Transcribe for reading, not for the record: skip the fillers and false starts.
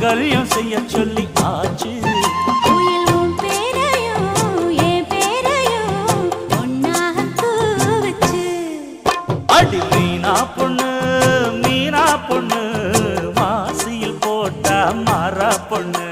மாங்கல்யம் செய்ய சொல்லி ஆச்சு. அடி மீனா பொண்ணு மீனா பொண்ணு மாசியில் போட்டா மாறா பொண்ணு.